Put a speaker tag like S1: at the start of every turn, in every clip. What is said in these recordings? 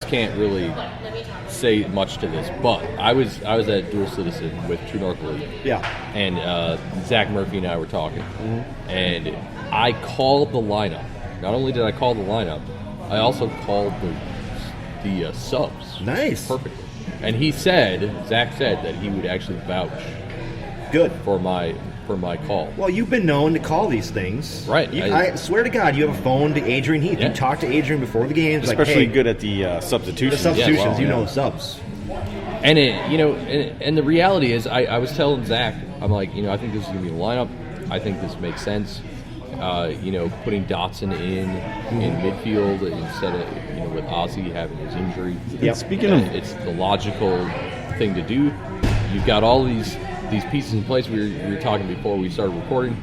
S1: can't really say much to this, but I was at Dual Citizen with True North League.
S2: Yeah.
S1: And Zach Murphy and I were talking, and I called the lineup. Not only did I call the lineup, I also called the subs.
S2: Nice.
S1: Perfectly. And Zach said that he would actually vouch.
S2: Good.
S1: For my call.
S2: Well, you've been known to call these things.
S1: Right.
S2: I swear to God, you have a phone to Adrian Heath. You talk to Adrian before the games.
S3: Especially
S2: like, hey,
S3: good at the substitutions.
S2: The substitutions,
S1: Yeah, well,
S2: you know the subs.
S1: And and the reality is, I was telling Zach, I'm like, I think this is going to be the lineup. I think this makes sense. Putting Dotson in midfield instead of with Ozzy having his injury.
S2: Yep.
S3: Speaking of,
S1: it's the logical thing to do. You've got all these pieces in place. We were talking before we started recording.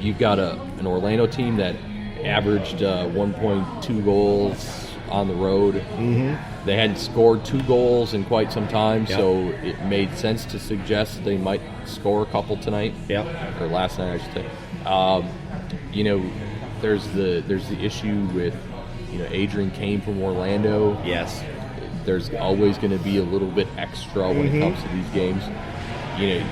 S1: You've got an Orlando team that averaged 1.2 goals on the road. They hadn't scored 2 goals in quite some time, so it made sense to suggest they might score a couple tonight. Or last night, I should say. There's the issue with Adrian came from Orlando.
S2: Yes.
S1: There's always going to be a little bit extra when it comes to these games. You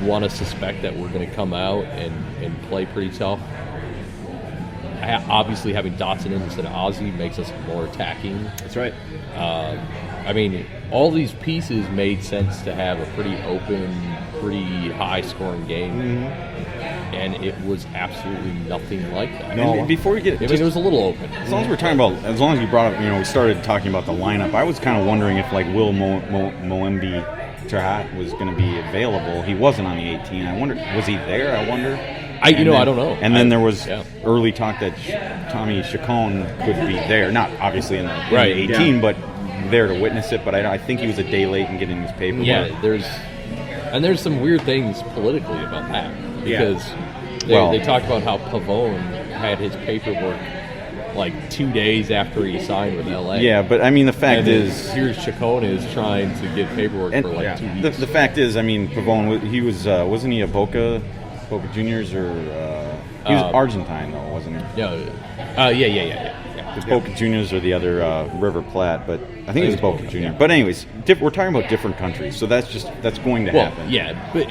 S1: want to suspect that we're going to come out and play pretty tough. Obviously, having Dotson in instead of Ozzy makes us more attacking.
S2: That's right.
S1: All these pieces made sense to have a pretty open, pretty high-scoring game. And it was absolutely nothing like that.
S3: No. And before we get,
S1: it was a little open.
S3: As long as you brought up, we started talking about the lineup. I was kind of wondering if Will Moembi Terhat was going to be available. He wasn't on the 18. I wonder, was he there? I wonder.
S1: I don't know.
S3: And then there was early talk that Tommy Chacon could be there, not obviously in the 18, but there to witness it. But I think he was a day late in getting his paperwork.
S1: Yeah, there's some weird things politically about that. Because they talked about how Pavone had his paperwork like 2 days after he signed with LA.
S3: Yeah, but I mean the fact is,
S1: here's Chacon is trying to get paperwork for like 2 weeks.
S3: The fact is, I mean, Pavone, he was wasn't he a Boca Juniors or he was Argentine though, wasn't he?
S1: Yeah.
S3: It's Boca Juniors or the other River Plate, but I think it was Boca Juniors. But anyways, we're talking about different countries, so that's going to happen.
S1: Yeah, but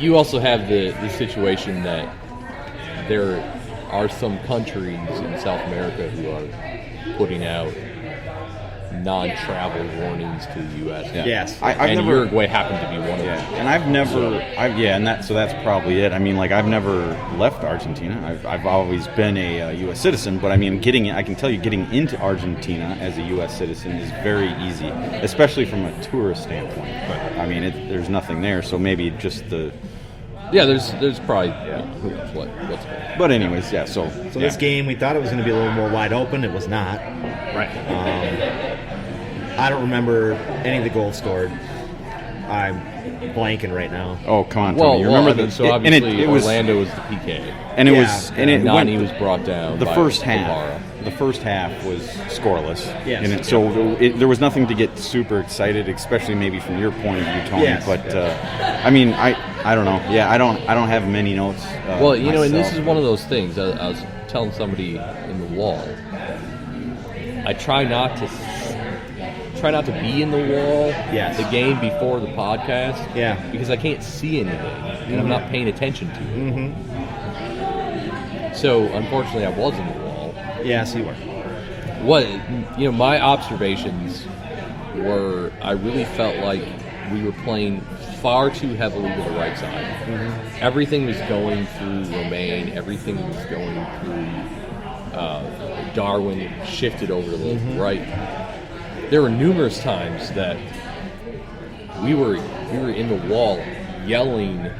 S1: you also have the situation that there are some countries in South America who are putting out non-travel warnings to the U.S.
S2: Yes,
S1: Uruguay happened to be one of them.
S3: And so that's probably it. I mean, I've never left Argentina. I've always been a U.S. citizen, but I mean, I can tell you, getting into Argentina as a U.S. citizen is very easy, especially from a tourist standpoint. But I mean, there's nothing there, so maybe just the.
S1: Yeah, there's probably who knows what's going on.
S3: But anyways, So
S2: this game, we thought it was going to be a little more wide open. It was not.
S1: Right.
S2: I don't remember any of the goals scored. I'm blanking right now.
S3: Oh, come on, Tony. You remember
S1: obviously Orlando was the PK.
S3: And it was
S1: Nani was brought down.
S3: The first half was scoreless.
S2: Yes.
S3: And so there was nothing to get super excited, especially maybe from your point of view, Tony.
S2: Yes.
S3: But I mean, I don't know. Yeah, I don't have many notes.
S1: Well, and this is one of those things. I was telling somebody in the wall. I try not to be in the wall the game before the podcast because I can't see anything and I'm not paying attention to it. So unfortunately I was in the wall.
S2: Yes, you were.
S1: My observations were I really felt like we were playing far too heavily to the right side. Everything was going through Romaine, everything was going through Darwin, shifted over to the right. There were numerous times that we were in the wall yelling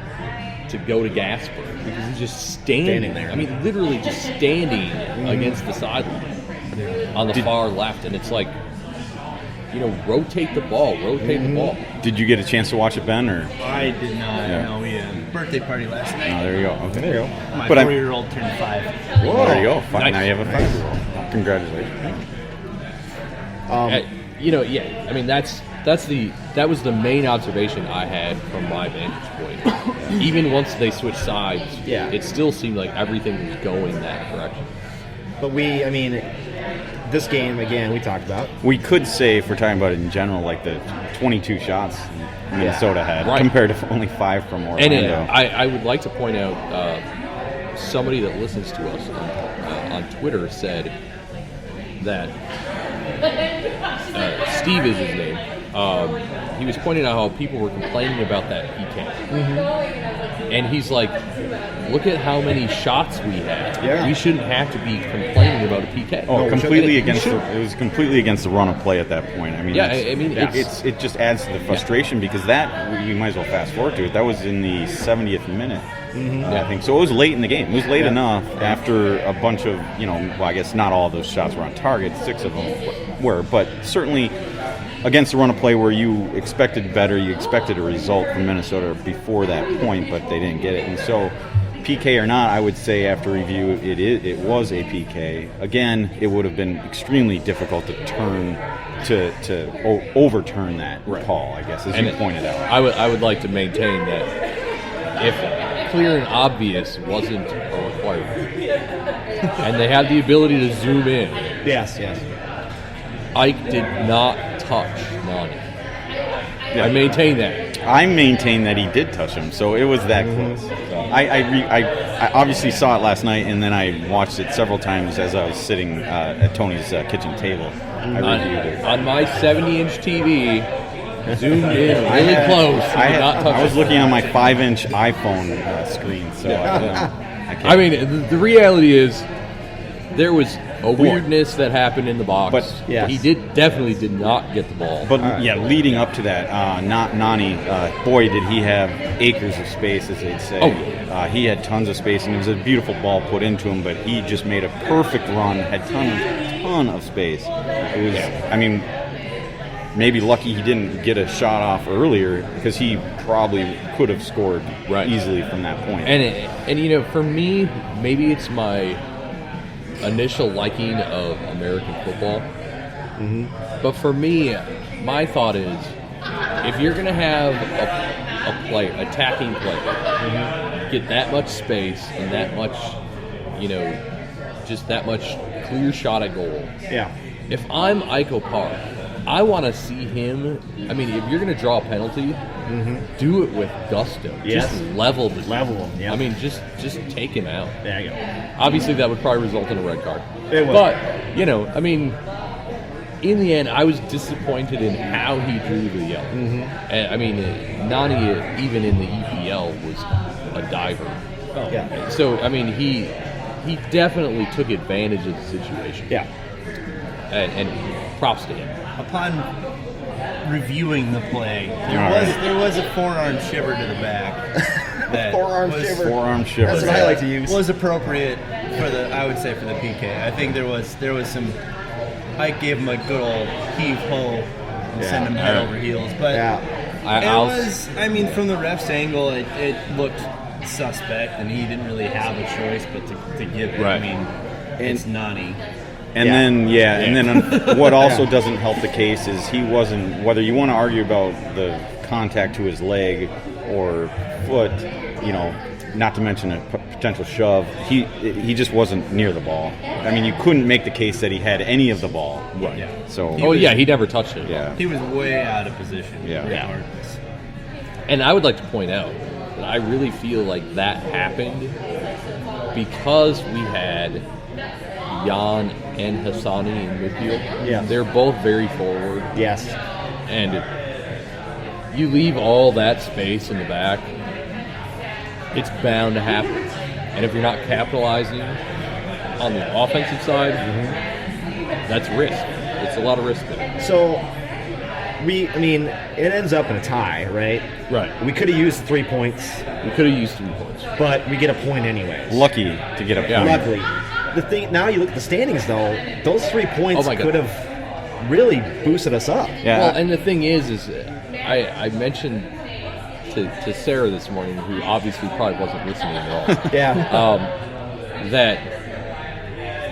S1: to go to Gasper because he's just standing there. I mean, literally just standing against the sideline on the far left, and it's like, rotate the ball.
S3: Did you get a chance to watch it, Ben? Or
S4: I did not. No, we had a birthday party last night.
S3: Oh, there you go. Okay, there you go.
S4: My 4-year-old turned 5.
S3: Whoa. There you go.
S1: Nice.
S3: Now you have a 5-year-old. Congratulations.
S1: I mean that was the main observation I had from my vantage point. Even once they switched sides, it still seemed like everything was going that direction.
S2: But this game, again, we talked about.
S3: We could say, if we're talking about it in general, like the 22 shots Minnesota had compared to only 5 from Orlando.
S1: And I would like to point out somebody that listens to us on Twitter said that Steve is his name. He was pointing out how people were complaining about that PK. And he's like, look at how many shots we had.
S2: Yeah.
S1: We shouldn't have to be complaining about a PK.
S3: Oh, completely against it was completely against the run of play at that point. I mean, it just adds to the frustration because that you might as well fast forward to it. That was in the 70th minute, I think. So it was late in the game. It was late enough after a bunch of well, I guess not all of those shots were on target. 6 of them were, but certainly against the run of play where you expected better, you expected a result from Minnesota before that point, but they didn't get it. And so, PK or not, I would say after review, it was a PK. Again, it would have been extremely difficult to overturn that call, I guess, as you pointed out.
S1: I would like to maintain that if clear and obvious wasn't a requirement, and they had the ability to zoom in,
S2: Yes.
S1: Ike did not touch Nani. I maintain that.
S3: I maintain that he did touch him, so it was that close. So I obviously saw it last night, and then I watched it several times as I was sitting at Tony's kitchen table. I reviewed it.
S1: On my 70-inch TV, zoomed in really close.
S3: I was looking on my 5-inch iPhone screen, so I can't.
S1: I mean, the reality is there was a weirdness that happened in the box.
S3: But
S1: he definitely did not get the ball.
S3: But leading up to that, not Nani, boy, did he have acres of space, as they'd say. He had tons of space, and it was a beautiful ball put into him. But he just made a perfect run, had ton of space. It was, I mean, maybe lucky he didn't get a shot off earlier because he probably could have scored easily from that point.
S1: And for me, maybe it's my initial liking of American football. But for me, my thought is, if you're going to have a player, attacking player, get that much space and that much, just that much clear shot at goal.
S2: Yeah.
S1: If I'm Ike Park, I want to see him. I mean, if you're going to draw a penalty, do it with gusto.
S2: Yes.
S1: Just level him.
S2: Yeah.
S1: I mean, just take him out.
S2: There you go.
S1: Obviously, that would probably result in a red card.
S2: It would.
S1: But, I mean, in the end, I was disappointed in how he drew the yellow. And, I mean, Nani, even in the EPL, was a diver.
S2: Yeah.
S1: So, I mean, he definitely took advantage of the situation.
S2: Yeah.
S1: And props to him.
S4: Upon reviewing the play, there was a forearm shiver to the back. That
S2: Forearm shiver. That's what I like to use.
S4: Was appropriate for the PK. I think there was some. Ike gave him a good old heave ho and send him head over heels. But from the ref's angle, it looked suspect, and he didn't really have a choice but to give it.
S1: Right.
S4: I mean, it's Nani.
S3: And then what also doesn't help the case is he wasn't, whether you want to argue about the contact to his leg or foot, not to mention a potential shove, he just wasn't near the ball. I mean, you couldn't make the case that he had any of the ball.
S1: Right.
S4: Yeah.
S3: So
S1: he never touched it.
S3: Yeah.
S4: He was way out of position.
S3: Yeah.
S1: And I would like to point out that I really feel like that happened because we had Jan and Hassani in midfield.
S2: Yeah.
S1: They're both very forward.
S2: Yes.
S1: And you leave all that space in the back, it's bound to happen. And if you're not capitalizing on the offensive side, that's risk. It's a lot of risk there.
S2: So, it ends up in a tie, right?
S1: Right.
S2: We could have used 3 points.
S1: We could have used 3 points.
S2: But we get a point anyways.
S3: Lucky to get a point.
S1: Yeah.
S2: Luckily. The thing, now you look at the standings, though, those 3 points could have really boosted us up.
S3: Yeah.
S1: Well, and the thing is I mentioned to Sarah this morning, who obviously probably wasn't listening at all, that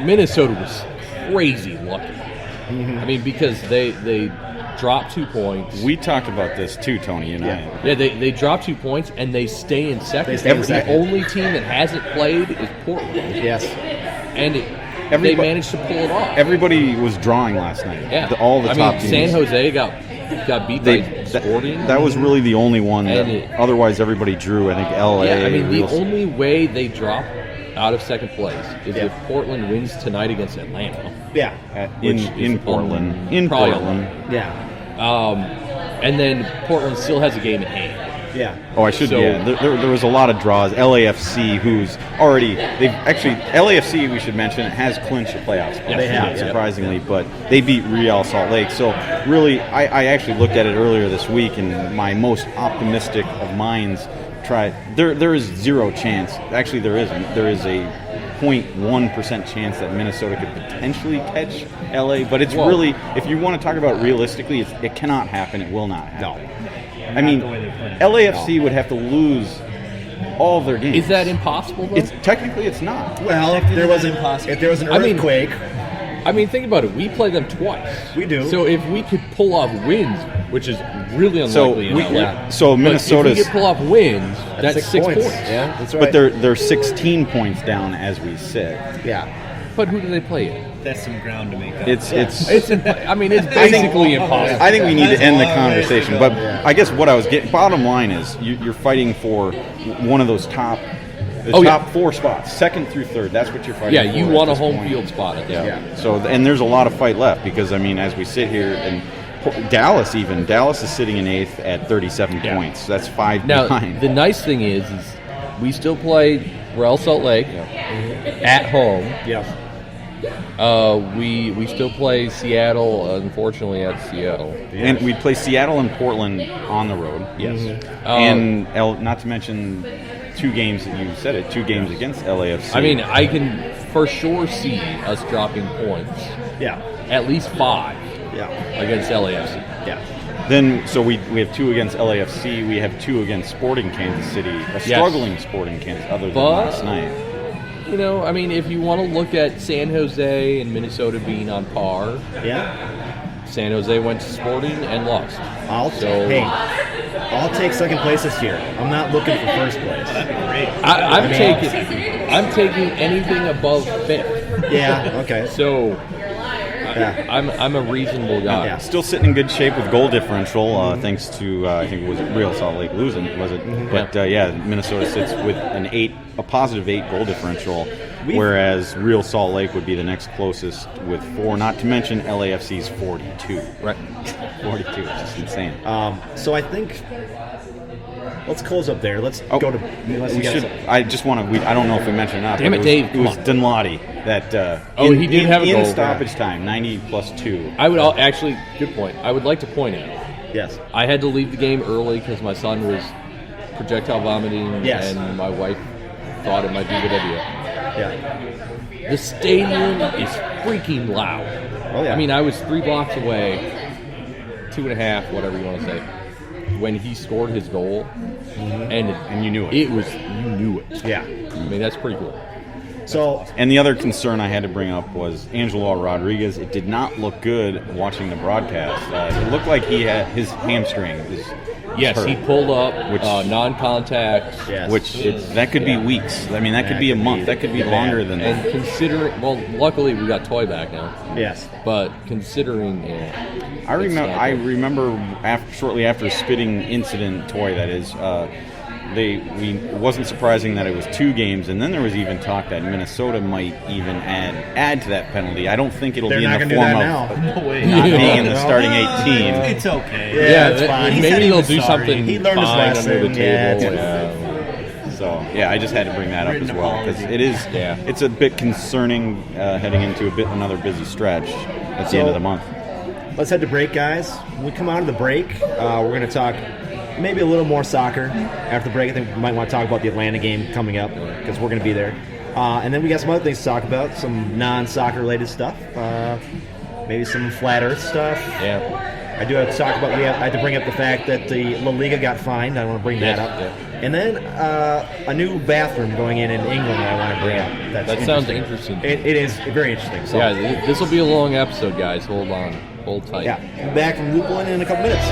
S1: Minnesota was crazy lucky. I mean, because they dropped 2 points.
S3: We talked about this too, Tony and I.
S1: Yeah, they dropped 2 points, and they stay in second.
S2: They stay in
S1: the
S2: second.
S1: only team that hasn't played is Portland.
S2: Yes.
S1: And they managed to pull it off.
S3: Everybody was drawing last night.
S1: Yeah.
S3: All the top teams.
S1: San Jose got beat by Sporting.
S3: That was really the only one. Otherwise, everybody drew. I think LA.
S1: Yeah, I mean, the only way they drop out of second place is if Portland wins tonight against Atlanta.
S2: Yeah.
S3: In Portland. In Portland.
S2: Yeah.
S1: And then Portland still has a game in hand.
S2: Yeah.
S3: Oh, I should. There was a lot of draws. LAFC, who's already LAFC, we should mention, has clinched the playoff spot.
S2: They have,
S3: surprisingly, but they beat Real Salt Lake. So really, I actually looked at it earlier this week, and my most optimistic of minds tried. There is zero chance. Actually, there isn't. There is a 0.1% chance that Minnesota could potentially catch LA, but it's really, if you want to talk about realistically, it cannot happen. It will not happen. No. I mean, LAFC would have to lose all of their games.
S1: Is that impossible, though?
S3: Technically, it's not.
S2: Well, if there was an earthquake...
S1: I mean, think about it. We play them twice.
S2: We do.
S1: So if we could pull off wins, which is really unlikely
S3: so Minnesota's...
S1: if we could pull off wins, that's 6 points.
S2: Yeah, that's right.
S3: But they're 16 points down as we sit.
S2: Yeah.
S1: But who do they play in?
S4: That's some ground to make up.
S3: It's
S1: basically impossible.
S3: I think we need to end the conversation. But I guess what I was getting, bottom line is you're fighting for one of those top 4 spots, second through third. That's what you're fighting for.
S1: Yeah, you want a home field spot at this point.
S3: So, and there's a lot of fight left because, I mean, as we sit here, and Dallas is sitting in 8th at 37 points. That's 5 behind.
S1: Now, the nice thing is we still play Real Salt Lake at home.
S2: Yeah.
S1: We still play Seattle, unfortunately, at Seattle.
S3: And we play Seattle and Portland on the road.
S1: Yes.
S3: And not to mention 2 games, you said it, 2 games against LAFC.
S1: I mean, I can for sure see us dropping points.
S2: Yeah.
S1: At least 5 against LAFC.
S2: Yeah.
S3: Then, so we have 2 against LAFC. We have 2 against Sporting Kansas City, a struggling Sporting Kansas, other than last night.
S1: You know, I mean, if you want to look at San Jose and Minnesota being on par, San Jose went to Sporting and lost.
S2: I'll take second place this year. I'm not looking for first place.
S1: I'm taking anything above 5th.
S2: Yeah. Okay.
S1: So. I'm a reasonable guy.
S3: Yeah, still sitting in good shape with goal differential, thanks to I think it was Real Salt Lake losing, was it? Mm-hmm. But Minnesota sits with a positive 8 goal differential, whereas Real Salt Lake would be the next closest with 4. Not to mention LAFC's 42.
S1: Right,
S3: 42, which is insane.
S2: So I think. Let's close up there. Let's go to.
S3: We should. I just want to. I don't know if we mentioned it or not.
S1: Damn it, Dave!
S3: It was Dunladi that.
S1: He did have a goal
S3: in stoppage time, 90+2.
S1: I would actually. Good point. I would like to point out.
S2: Yes.
S1: I had to leave the game early because my son was projectile vomiting, and my wife thought it might be a good idea.
S2: Yeah.
S1: The stadium is freaking loud.
S2: Oh yeah.
S1: I mean, I was 3 blocks away, 2.5, whatever you want to say, when he scored his goal,
S3: and you knew it.
S1: You knew it.
S2: Yeah.
S1: I mean, that's pretty cool.
S2: So,
S3: and the other concern I had to bring up was Angelo Rodriguez. It did not look good watching the broadcast. It looked like he had his hamstring.
S1: Yes, he pulled up non-contact.
S2: Yes.
S3: Which that could be weeks. I mean, that could be a month. That could be longer than that.
S1: And considering, luckily we got Toy back now.
S2: Yes.
S1: But considering,
S3: I remember shortly after a spitting incident, Toy that is, it wasn't surprising that it was 2 games, and then there was even talk that Minnesota might even add to that penalty. I don't think it'll be in the form of not being in the starting 18.
S4: It's okay.
S2: Yeah, it's fine.
S1: Maybe they'll do something.
S2: He learned his lesson
S1: under the table.
S3: So I just had to bring that up as well because it's a bit concerning heading into another busy stretch at the end of the month.
S2: Let's head to break, guys. When we come out of the break, we're going to talk maybe a little more soccer. After the break, I think we might want to talk about the Atlanta game coming up because we're going to be there. And then we got some other things to talk about, some non-soccer related stuff, maybe some flat earth stuff.
S1: Yeah.
S2: I do have to talk about, I had to bring up the fact that the La Liga got fined. I want to bring that up.
S1: Yeah.
S2: And then a new bathroom going in England that I want to bring up.
S1: That sounds interesting.
S2: It is very interesting. So.
S1: Yeah, this will be a long episode, guys. Hold on. Hold tight.
S2: Yeah. Back from Lupulin in a couple minutes.